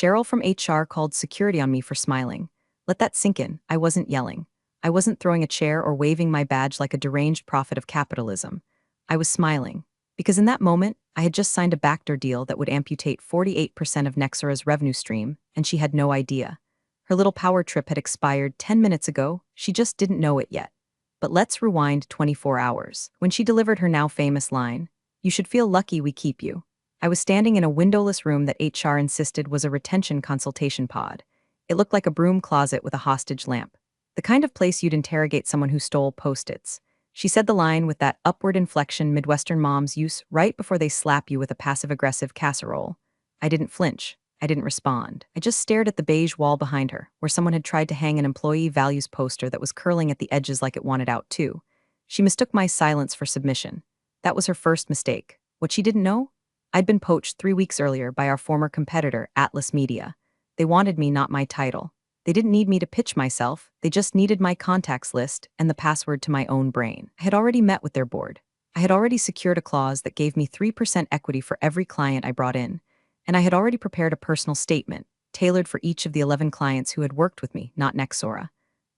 Cheryl from HR called security on me for smiling. Let that sink in. I wasn't yelling. I wasn't throwing a chair or waving my badge like a deranged prophet of capitalism. I was smiling. Because in that moment, I had just signed a backdoor deal that would amputate 48% of Nexora's revenue stream, and she had no idea. Her little power trip had expired 10 minutes ago, she just didn't know it yet. But let's rewind 24 hours. When she delivered her now famous line, "You should feel lucky we keep you." I was standing in a windowless room that HR insisted was a retention consultation pod. It looked like a broom closet with a hostage lamp. The kind of place you'd interrogate someone who stole Post-its. She said the line with that upward inflection Midwestern moms use right before they slap you with a passive-aggressive casserole. I didn't flinch. I didn't respond. I just stared at the beige wall behind her, where someone had tried to hang an employee values poster that was curling at the edges like it wanted out too. She mistook my silence for submission. That was her first mistake. What she didn't know? I'd been poached 3 weeks earlier by our former competitor, Atlas Media. They wanted me, not my title. They didn't need me to pitch myself, they just needed my contacts list and the password to my own brain. I had already met with their board. I had already secured a clause that gave me 3% equity for every client I brought in, and I had already prepared a personal statement, tailored for each of the 11 clients who had worked with me, not Nexora.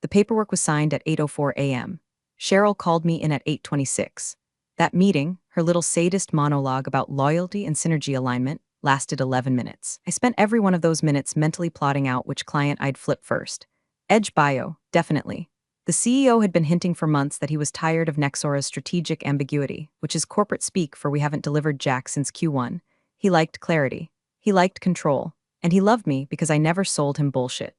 The paperwork was signed at 8:04 a.m. Cheryl called me in at 8:26. That meeting, her little sadist monologue about loyalty and synergy alignment, lasted 11 minutes. I spent every one of those minutes mentally plotting out which client I'd flip first. Edge bio, definitely. The CEO had been hinting for months that he was tired of Nexora's strategic ambiguity, which is corporate speak for we haven't delivered jack since Q1. He liked clarity. He liked control. And he loved me because I never sold him bullshit.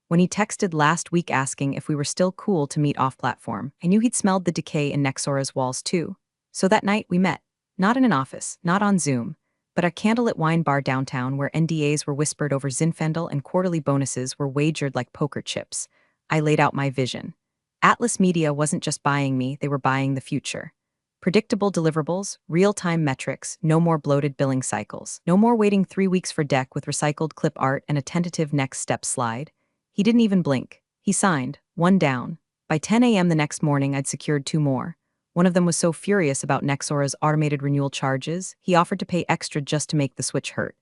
When he texted last week asking if we were still cool to meet off-platform, I knew he'd smelled the decay in Nexora's walls too. So that night we met. Not in an office, not on Zoom, but a candlelit wine bar downtown where NDAs were whispered over Zinfandel and quarterly bonuses were wagered like poker chips. I laid out my vision. Atlas Media wasn't just buying me, they were buying the future. Predictable deliverables, real-time metrics, no more bloated billing cycles, no more waiting 3 weeks for deck with recycled clip art and a tentative next step slide. He didn't even blink. He signed, one down. By 10 a.m. the next morning, I'd secured 2 more. One of them was so furious about Nexora's automated renewal charges, he offered to pay extra just to make the switch hurt.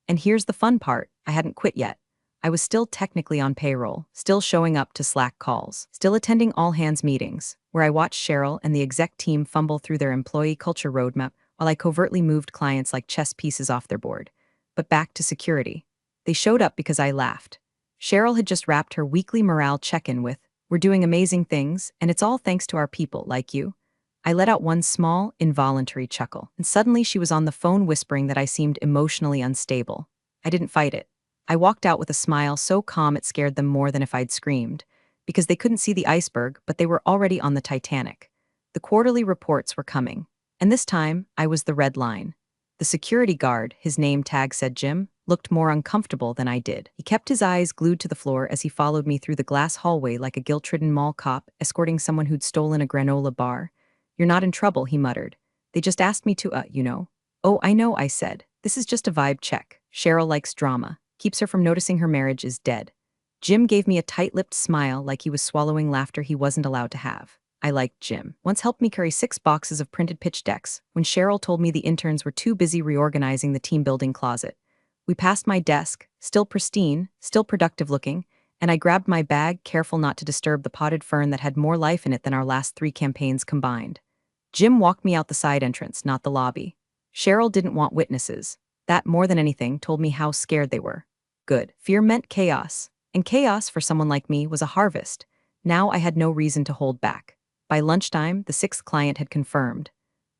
And here's the fun part, I hadn't quit yet. I was still technically on payroll, still showing up to Slack calls, still attending all-hands meetings, where I watched Cheryl and the exec team fumble through their employee culture roadmap while I covertly moved clients like chess pieces off their board. But back to security. They showed up because I laughed. Cheryl had just wrapped her weekly morale check-in with, "We're doing amazing things, and it's all thanks to our people like you." I let out one small, involuntary chuckle, and suddenly she was on the phone whispering that I seemed emotionally unstable. I didn't fight it. I walked out with a smile so calm it scared them more than if I'd screamed, because they couldn't see the iceberg, but they were already on the Titanic. The quarterly reports were coming, and this time, I was the red line. The security guard, his name tag said Jim, looked more uncomfortable than I did. He kept his eyes glued to the floor as he followed me through the glass hallway like a guilt-ridden mall cop escorting someone who'd stolen a granola bar. "You're not in trouble," he muttered. "They just asked me to, you know." "Oh, I know," I said. "This is just a vibe check. Cheryl likes drama. Keeps her from noticing her marriage is dead." Jim gave me a tight-lipped smile like he was swallowing laughter he wasn't allowed to have. I liked Jim. Once helped me carry 6 boxes of printed pitch decks when Cheryl told me the interns were too busy reorganizing the team-building closet. We passed my desk, still pristine, still productive-looking, and I grabbed my bag, careful not to disturb the potted fern that had more life in it than our last 3 campaigns combined. Jim walked me out the side entrance, not the lobby. Cheryl didn't want witnesses. That, more than anything, told me how scared they were. Good. Fear meant chaos. And chaos, for someone like me, was a harvest. Now I had no reason to hold back. By lunchtime, the 6th client had confirmed.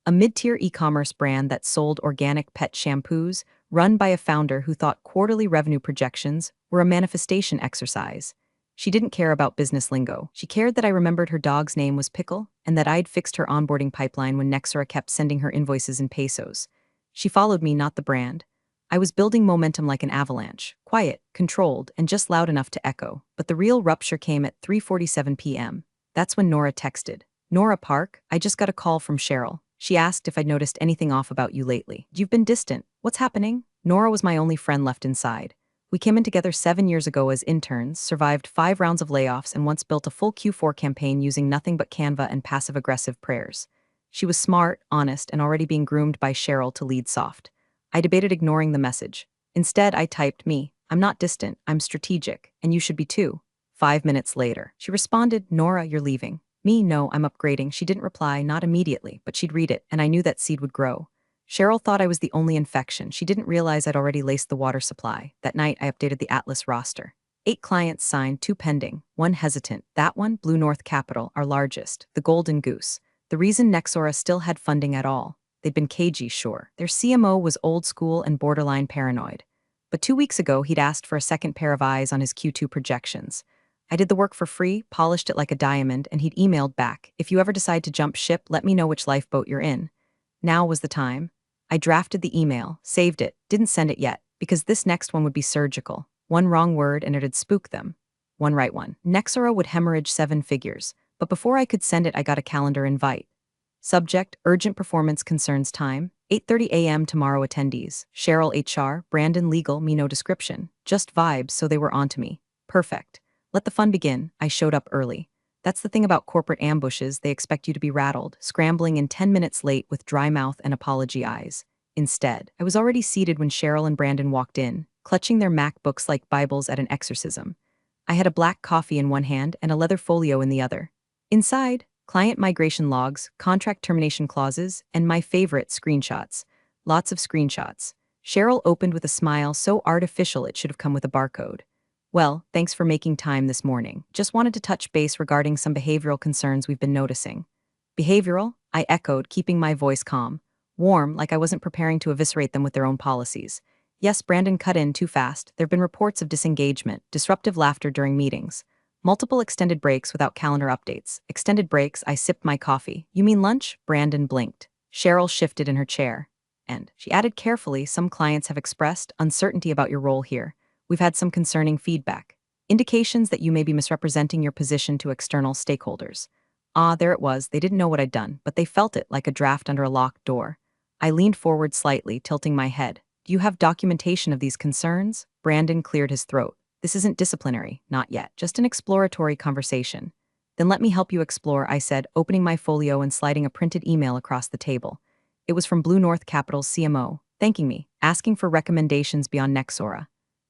A mid-tier e-commerce brand that sold organic pet shampoos, run by a founder who thought quarterly revenue projections were a manifestation exercise. She didn't care about business lingo. She cared that I remembered her dog's name was Pickle and that I'd fixed her onboarding pipeline when Nexora kept sending her invoices in pesos. She followed me, not the brand. I was building momentum like an avalanche, quiet, controlled, and just loud enough to echo. But the real rupture came at 3:47 p.m. That's when Nora texted. "Nora Park, I just got a call from Cheryl. She asked if I'd noticed anything off about you lately. You've been distant. What's happening?" Nora was my only friend left inside. We came in together 7 years ago as interns, survived 5 rounds of layoffs, and once built a full Q4 campaign using nothing but Canva and passive-aggressive prayers. She was smart, honest, and already being groomed by Cheryl to lead soft. I debated ignoring the message. Instead, I typed me. I'm not distant, I'm strategic, and you should be too. 5 minutes later, she responded, Nora, you're leaving. Me, no, I'm upgrading. She didn't reply, not immediately, but she'd read it, and I knew that seed would grow. Cheryl thought I was the only infection. She didn't realize I'd already laced the water supply. That night, I updated the Atlas roster. 8 clients signed, 2 pending, 1 hesitant. That one, Blue North Capital, our largest, the Golden Goose. The reason Nexora still had funding at all. They'd been cagey, sure. Their CMO was old school and borderline paranoid. But 2 weeks ago, he'd asked for a second pair of eyes on his Q2 projections. I did the work for free, polished it like a diamond, and he'd emailed back, if you ever decide to jump ship, let me know which lifeboat you're in. Now was the time. I drafted the email, saved it, didn't send it yet, because this next one would be surgical. One wrong word and it'd spook them. One right one. Nexora would hemorrhage 7 figures, but before I could send it, I got a calendar invite. Subject, urgent performance concerns time, 8:30 a.m. tomorrow attendees. Cheryl HR, Brandon legal, me no description. Just vibes, so they were onto me. Perfect. Let the fun begin. I showed up early. That's the thing about corporate ambushes, they expect you to be rattled, scrambling in 10 minutes late with dry mouth and apology eyes. Instead, I was already seated when Cheryl and Brandon walked in, clutching their MacBooks like Bibles at an exorcism. I had a black coffee in one hand and a leather folio in the other. Inside, client migration logs, contract termination clauses, and my favorite, screenshots. Lots of screenshots. Cheryl opened with a smile so artificial it should have come with a barcode. Well, thanks for making time this morning. Just wanted to touch base regarding some behavioral concerns we've been noticing. Behavioral? I echoed, keeping my voice calm. Warm, like I wasn't preparing to eviscerate them with their own policies. Yes, Brandon cut in too fast. There've been reports of disengagement, disruptive laughter during meetings. Multiple extended breaks without calendar updates. Extended breaks, I sipped my coffee. You mean lunch? Brandon blinked. Cheryl shifted in her chair. And she added carefully, some clients have expressed uncertainty about your role here. We've had some concerning feedback. Indications that you may be misrepresenting your position to external stakeholders. Ah, there it was. They didn't know what I'd done, but they felt it like a draft under a locked door. I leaned forward slightly, tilting my head. Do you have documentation of these concerns? Brandon cleared his throat. This isn't disciplinary, not yet, just an exploratory conversation. Then let me help you explore, I said, opening my folio and sliding a printed email across the table. It was from Blue North Capital's CMO, thanking me, asking for recommendations beyond Nexora.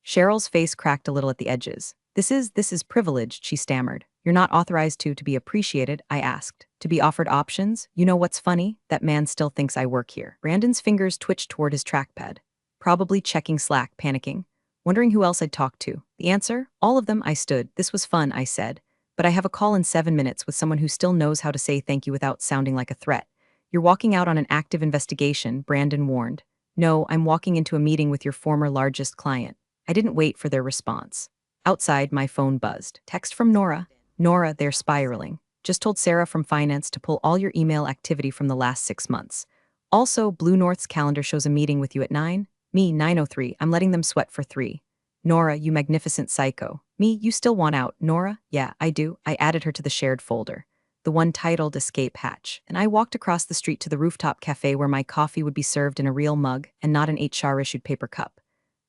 Cheryl's face cracked a little at the edges. This is privileged, she stammered. You're not authorized to be appreciated, I asked. To be offered options? You know what's funny? That man still thinks I work here. Brandon's fingers twitched toward his trackpad. Probably checking Slack, panicking. Wondering who else I'd talk to. The answer? All of them, I stood. This was fun, I said. But I have a call in 7 minutes with someone who still knows how to say thank you without sounding like a threat. You're walking out on an active investigation, Brandon warned. No, I'm walking into a meeting with your former largest client. I didn't wait for their response. Outside, my phone buzzed. Text from Nora. Nora, they're spiraling. Just told Sarah from finance to pull all your email activity from the last 6 months. Also, Blue North's calendar shows a meeting with you at 9. Me, 9:03. I'm letting them sweat for 3. Nora, you magnificent psycho. Me, you still want out. Nora? Yeah, I do. I added her to the shared folder. The one titled Escape Hatch. And I walked across the street to the rooftop cafe where my coffee would be served in a real mug and not an HR-issued paper cup.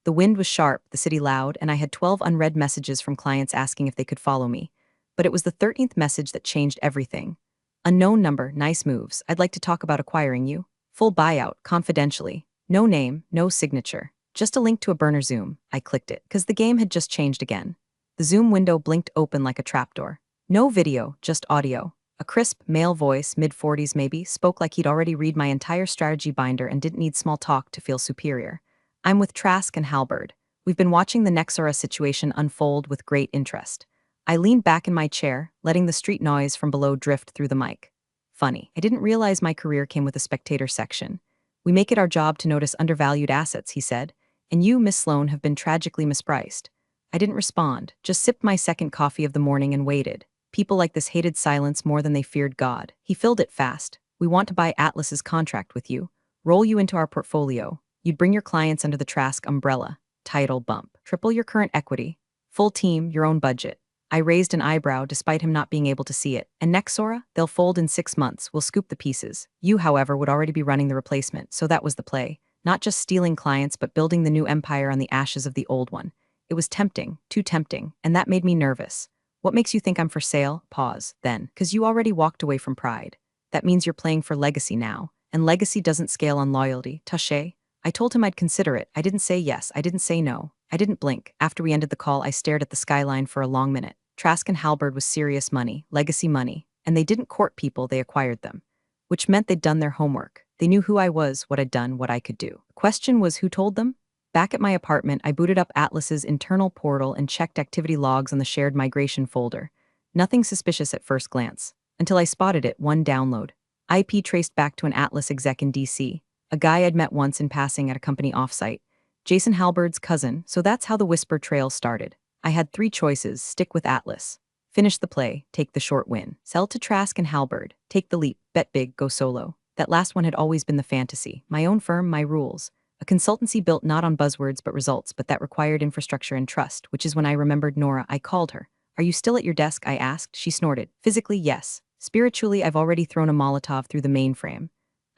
The wind was sharp, the city loud, and I had 12 unread messages from clients asking if they could follow me. But it was the 13th message that changed everything. Unknown number, nice moves. I'd like to talk about acquiring you. Full buyout, confidentially. No name, no signature. Just a link to a burner Zoom. I clicked it, because the game had just changed again. The Zoom window blinked open like a trapdoor. No video, just audio. A crisp, male voice, mid-40s maybe, spoke like he'd already read my entire strategy binder and didn't need small talk to feel superior. I'm with Trask and Halberd. We've been watching the Nexora situation unfold with great interest. I leaned back in my chair, letting the street noise from below drift through the mic. Funny, I didn't realize my career came with a spectator section. We make it our job to notice undervalued assets, he said, and you, Miss Sloan, have been tragically mispriced. I didn't respond, just sipped my second coffee of the morning and waited. People like this hated silence more than they feared God. He filled it fast. We want to buy Atlas's contract with you. Roll you into our portfolio. You'd bring your clients under the Trask umbrella. Title bump. Triple your current equity. Full team, your own budget. I raised an eyebrow despite him not being able to see it. And Nexora? They'll fold in 6 months. We'll scoop the pieces. You, however, would already be running the replacement, so that was the play. Not just stealing clients, but building the new empire on the ashes of the old one. It was tempting, too tempting, and that made me nervous. What makes you think I'm for sale? Pause, then. 'Cause you already walked away from pride. That means you're playing for legacy now. And legacy doesn't scale on loyalty. Touché? I told him I'd consider it. I didn't say yes. I didn't say no. I didn't blink. After we ended the call, I stared at the skyline for a long minute. Trask and Halberd was serious money, legacy money, and they didn't court people, they acquired them. Which meant they'd done their homework. They knew who I was, what I'd done, what I could do. The question was who told them? Back at my apartment, I booted up Atlas's internal portal and checked activity logs on the shared migration folder. Nothing suspicious at first glance, until I spotted it, one download. IP traced back to an Atlas exec in DC, a guy I'd met once in passing at a company offsite. Jason Halberd's cousin, so that's how the Whisper trail started. I had three choices: stick with Atlas, finish the play, take the short win, sell to Trask and Halberd, take the leap, bet big, go solo. That last one had always been the fantasy. My own firm, my rules. A consultancy built not on buzzwords but results, but that required infrastructure and trust, which is when I remembered Nora. I called her. Are you still at your desk? I asked. She snorted. Physically, yes. Spiritually, I've already thrown a Molotov through the mainframe.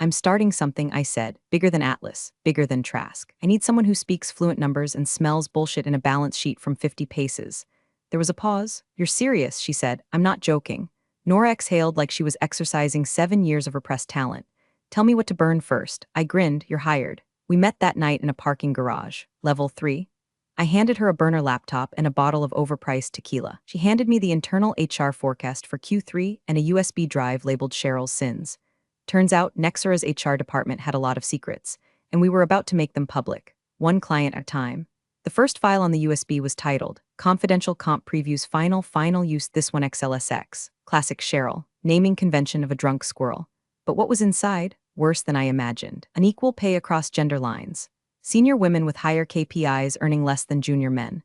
I'm starting something, I said, bigger than Atlas, bigger than Trask. I need someone who speaks fluent numbers and smells bullshit in a balance sheet from 50 paces. There was a pause. You're serious, she said. I'm not joking. Nora exhaled like she was exercising 7 years of repressed talent. Tell me what to burn first. I grinned. You're hired. We met that night in a parking garage. Level 3. I handed her a burner laptop and a bottle of overpriced tequila. She handed me the internal HR forecast for Q3 and a USB drive labeled Cheryl's Sins. Turns out, Nexura's HR department had a lot of secrets, and we were about to make them public, one client at a time. The first file on the USB was titled, Confidential Comp Previews Final Use This One XLSX, Classic Cheryl, naming convention of a drunk squirrel. But what was inside? Worse than I imagined. Unequal pay across gender lines. Senior women with higher KPIs earning less than junior men.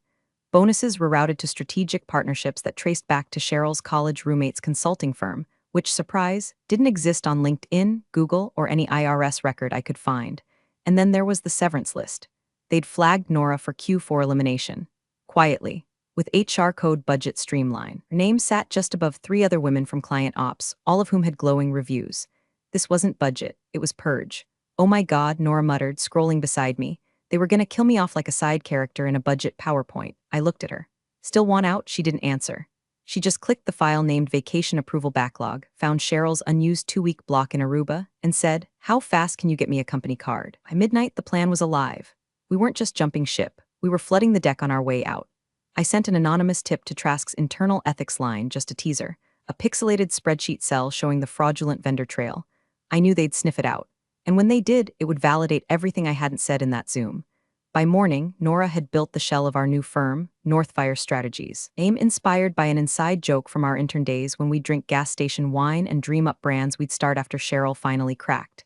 Bonuses were routed to strategic partnerships that traced back to Cheryl's college roommate's consulting firm, which, surprise, didn't exist on LinkedIn, Google, or any IRS record I could find. And then there was the severance list. They'd flagged Nora for Q4 elimination. Quietly, with HR code budget streamline. Her name sat just above 3 other women from client ops, all of whom had glowing reviews. This wasn't budget, it was purge. Oh my God, Nora muttered, scrolling beside me. They were gonna kill me off like a side character in a budget PowerPoint. I looked at her. Still want out? She didn't answer. She just clicked the file named Vacation Approval Backlog, found Cheryl's unused 2-week block in Aruba, and said, how fast can you get me a company card? By midnight, the plan was alive. We weren't just jumping ship, we were flooding the deck on our way out. I sent an anonymous tip to Trask's internal ethics line, just a teaser, a pixelated spreadsheet cell showing the fraudulent vendor trail. I knew they'd sniff it out. And when they did, it would validate everything I hadn't said in that Zoom. By morning, Nora had built the shell of our new firm, Northfire Strategies, name inspired by an inside joke from our intern days when we'd drink gas station wine and dream up brands we'd start after Cheryl finally cracked.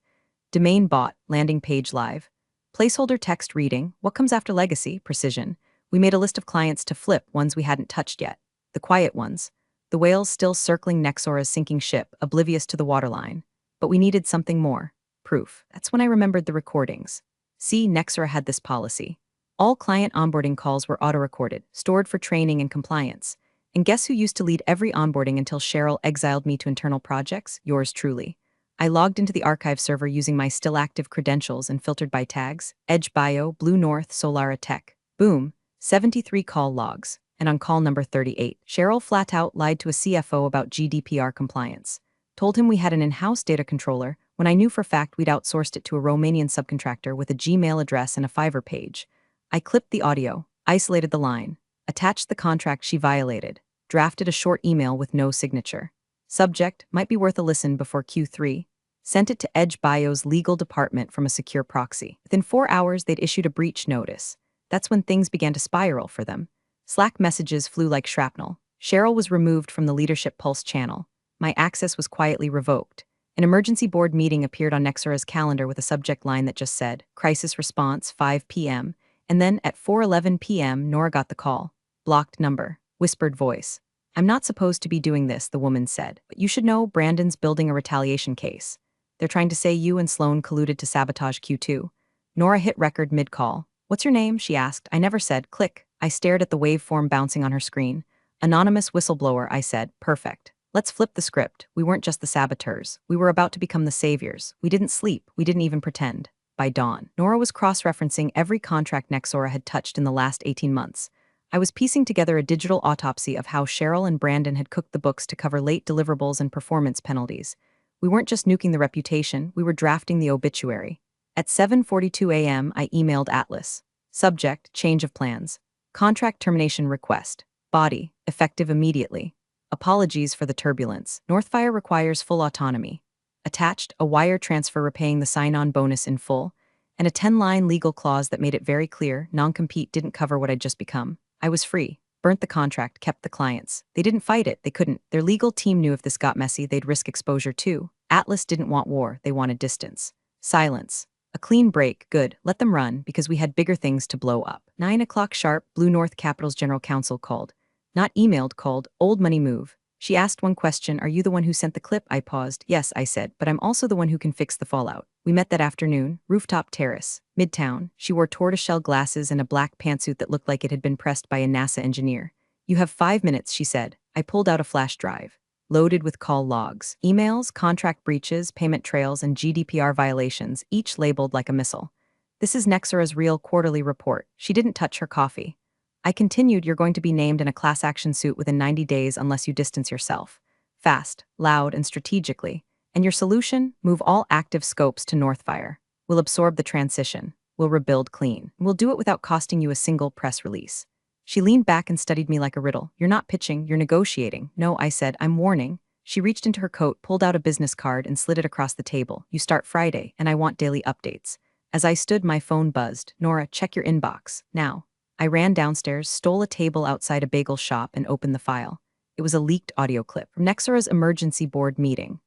Domain bought, landing page live. Placeholder text reading, what comes after legacy, precision. We made a list of clients to flip, ones we hadn't touched yet. The quiet ones. The whales still circling Nexura's sinking ship, oblivious to the waterline. But we needed something more. Proof. That's when I remembered the recordings. See, Nexura had this policy. All client onboarding calls were auto-recorded, stored for training and compliance. And guess who used to lead every onboarding until Cheryl exiled me to internal projects? Yours truly. I logged into the archive server using my still-active credentials and filtered by tags, Edge Bio, Blue North, Solara Tech. Boom, 73 call logs. And on call number 38, Cheryl flat out lied to a CFO about GDPR compliance. Told him we had an in-house data controller, when I knew for a fact we'd outsourced it to a Romanian subcontractor with a Gmail address and a Fiverr page. I clipped the audio, isolated the line, attached the contract she violated, drafted a short email with no signature. Subject, might be worth a listen before Q3. Sent it to Edge Bio's legal department from a secure proxy. Within 4 hours, they'd issued a breach notice. That's when things began to spiral for them. Slack messages flew like shrapnel. Cheryl was removed from the Leadership Pulse channel. My access was quietly revoked. An emergency board meeting appeared on Nexura's calendar with a subject line that just said, Crisis Response, 5 p.m., and then at 4:11 p.m., Nora got the call. Blocked number. Whispered voice. I'm not supposed to be doing this, the woman said, but you should know Brandon's building a retaliation case. They're trying to say you and Sloan colluded to sabotage Q2. Nora hit record mid-call. What's your name? She asked. I never said. Click. I stared at the waveform bouncing on her screen. Anonymous whistleblower, I said. Perfect. Let's flip the script. We weren't just the saboteurs. We were about to become the saviors. We didn't sleep. We didn't even pretend. By dawn, Nora was cross-referencing every contract Nexura had touched in the last 18 months. I was piecing together a digital autopsy of how Cheryl and Brandon had cooked the books to cover late deliverables and performance penalties. We weren't just nuking the reputation, we were drafting the obituary. At 7:42 a.m., I emailed Atlas. Subject, change of plans. Contract termination request. Body, effective immediately. Apologies for the turbulence. Northfire requires full autonomy. Attached, a wire transfer repaying the sign-on bonus in full, and a 10-line legal clause that made it very clear non-compete didn't cover what I'd just become. I was free. Burnt the contract, kept the clients. They didn't fight it, they couldn't. Their legal team knew if this got messy, they'd risk exposure too. Atlas didn't want war, they wanted distance. Silence. A clean break, good, let them run, because we had bigger things to blow up. 9 o'clock sharp, Blue North Capital's general counsel called. Not emailed, called, old money move. She asked one question, are you the one who sent the clip? I paused. Yes, I said, but I'm also the one who can fix the fallout. We met that afternoon, rooftop terrace, midtown. She wore tortoiseshell glasses and a black pantsuit that looked like it had been pressed by a NASA engineer. You have 5 minutes, she said. I pulled out a flash drive. Loaded with call logs, emails, contract breaches, payment trails, and GDPR violations, each labeled like a missile. This is Nexara's real quarterly report. She didn't touch her coffee. I continued, you're going to be named in a class action suit within 90 days unless you distance yourself. Fast, loud, and strategically. And your solution? Move all active scopes to Northfire. We'll absorb the transition. We'll rebuild clean. We'll do it without costing you a single press release. She leaned back and studied me like a riddle. You're not pitching, you're negotiating. No, I said, I'm warning. She reached into her coat, pulled out a business card, and slid it across the table. You start Friday, and I want daily updates. As I stood, my phone buzzed. Nora, check your inbox. Now. I ran downstairs, stole a table outside a bagel shop, and opened the file. It was a leaked audio clip from Nexara's emergency board meeting.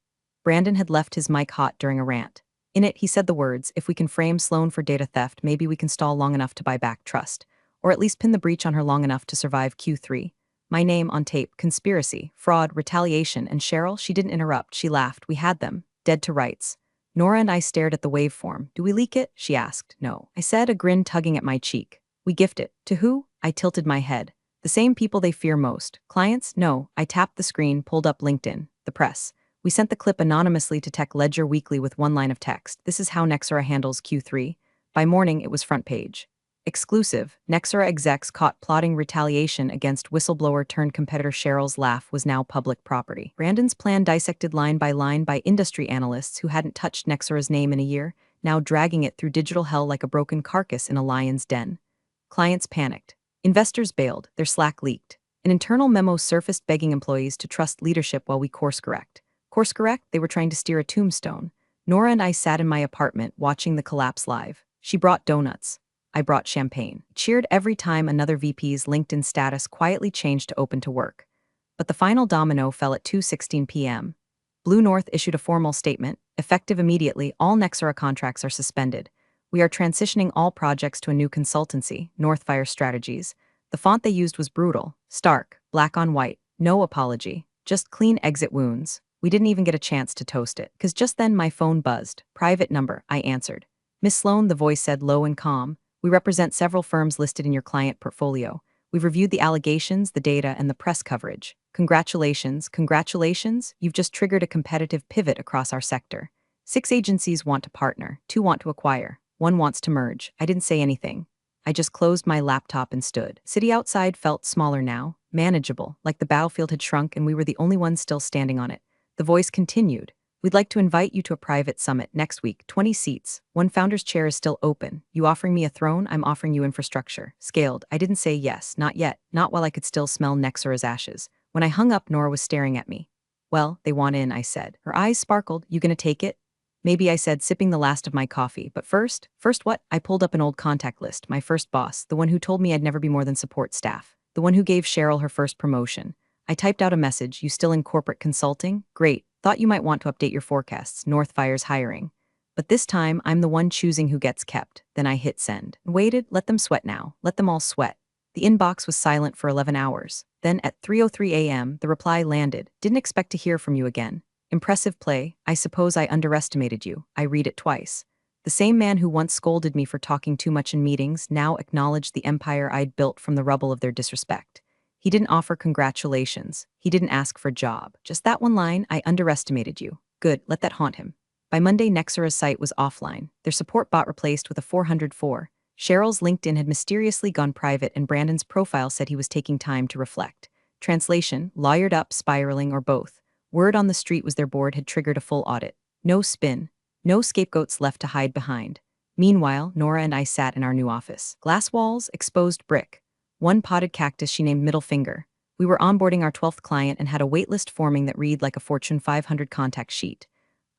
Brandon had left his mic hot during a rant. In it, he said the words, if we can frame Sloan for data theft, maybe we can stall long enough to buy back trust. Or at least pin the breach on her long enough to survive Q3. My name on tape, conspiracy, fraud, retaliation, and Cheryl, she didn't interrupt, she laughed. We had them, dead to rights. Nora and I stared at the waveform. Do we leak it? She asked. No. I said, a grin tugging at my cheek. We gift it. To who? I tilted my head. The same people they fear most. Clients? No. I tapped the screen, pulled up LinkedIn. The press. We sent the clip anonymously to Tech Ledger Weekly with one line of text. This is how Nexara handles Q3. By morning, it was front page. Exclusive. Nexara execs caught plotting retaliation against whistleblower-turned-competitor Cheryl's laugh was now public property. Brandon's plan dissected line by industry analysts who hadn't touched Nexara's name in a year, now dragging it through digital hell like a broken carcass in a lion's den. Clients panicked. Investors bailed, their Slack leaked. An internal memo surfaced begging employees to trust leadership while we course correct. Course correct? They were trying to steer a tombstone. Nora and I sat in my apartment watching the collapse live. She brought donuts. I brought champagne. Cheered every time another VP's LinkedIn status quietly changed to open to work. But the final domino fell at 2:16 p.m. Blue North issued a formal statement. Effective immediately, all Nexara contracts are suspended. We are transitioning all projects to a new consultancy, Northfire Strategies. The font they used was brutal, stark, black on white, no apology, just clean exit wounds. We didn't even get a chance to toast it, because just then my phone buzzed. Private number, I answered. Miss Sloan, the voice said low and calm. We represent several firms listed in your client portfolio. We've reviewed the allegations, the data, and the press coverage. Congratulations, congratulations, you've just triggered a competitive pivot across our sector. 6 agencies want to partner, 2 want to acquire. 1 wants to merge. I didn't say anything. I just closed my laptop and stood. City outside felt smaller now, manageable, like the battlefield had shrunk and we were the only ones still standing on it. The voice continued. We'd like to invite you to a private summit next week, 20 seats. 1 founder's chair is still open. You offering me a throne, I'm offering you infrastructure. Scaled. I didn't say yes, not yet, not while I could still smell Nexara's ashes. When I hung up, Nora was staring at me. Well, they want in, I said. Her eyes sparkled. You gonna take it? Maybe, I said, sipping the last of my coffee. But first what? I pulled up an old contact list, my first boss, the one who told me I'd never be more than support staff, the one who gave Cheryl her first promotion. I typed out a message, you still in corporate consulting? Great, thought you might want to update your forecasts, Northfire's hiring. But this time, I'm the one choosing who gets kept. Then I hit send. Waited, let them sweat now, let them all sweat. The inbox was silent for 11 hours. Then at 3:03 a.m., the reply landed. Didn't expect to hear from you again. Impressive play. I suppose I underestimated you. I read it twice. The same man who once scolded me for talking too much in meetings now acknowledged the empire I'd built from the rubble of their disrespect. He didn't offer congratulations. He didn't ask for a job. Just that one line, I underestimated you. Good, let that haunt him. By Monday, Nexara's site was offline. Their support bot replaced with a 404. Cheryl's LinkedIn had mysteriously gone private and Brandon's profile said he was taking time to reflect. Translation, lawyered up, spiraling, or both. Word on the street was their board had triggered a full audit. No spin. No scapegoats left to hide behind. Meanwhile, Nora and I sat in our new office. Glass walls, exposed brick. One potted cactus she named Middle Finger. We were onboarding our 12th client and had a waitlist forming that read like a Fortune 500 contact sheet.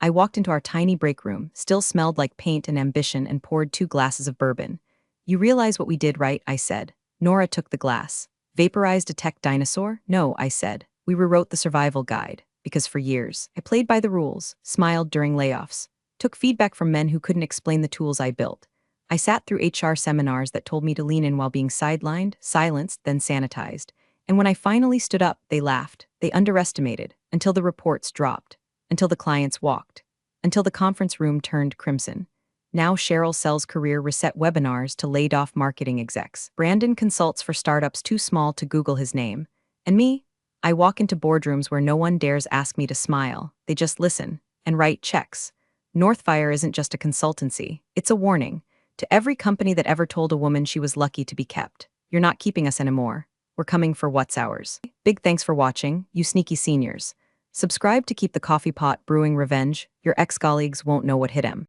I walked into our tiny break room, still smelled like paint and ambition, and poured 2 glasses of bourbon. You realize what we did, right? I said. Nora took the glass. Vaporized a tech dinosaur? No, I said. We rewrote the survival guide. Because for years, I played by the rules, smiled during layoffs, took feedback from men who couldn't explain the tools I built. I sat through HR seminars that told me to lean in while being sidelined, silenced, then sanitized. And when I finally stood up, they laughed. They underestimated, until the reports dropped, until the clients walked, until the conference room turned crimson. Now Cheryl sells career reset webinars to laid-off marketing execs. Brandon consults for startups too small to Google his name. And me? I walk into boardrooms where no one dares ask me to smile. They just listen and write checks. Northfire isn't just a consultancy. It's a warning to every company that ever told a woman she was lucky to be kept. You're not keeping us anymore. We're coming for what's ours. Big thanks for watching, you sneaky seniors. Subscribe to keep the coffee pot brewing revenge. Your ex-colleagues won't know what hit him.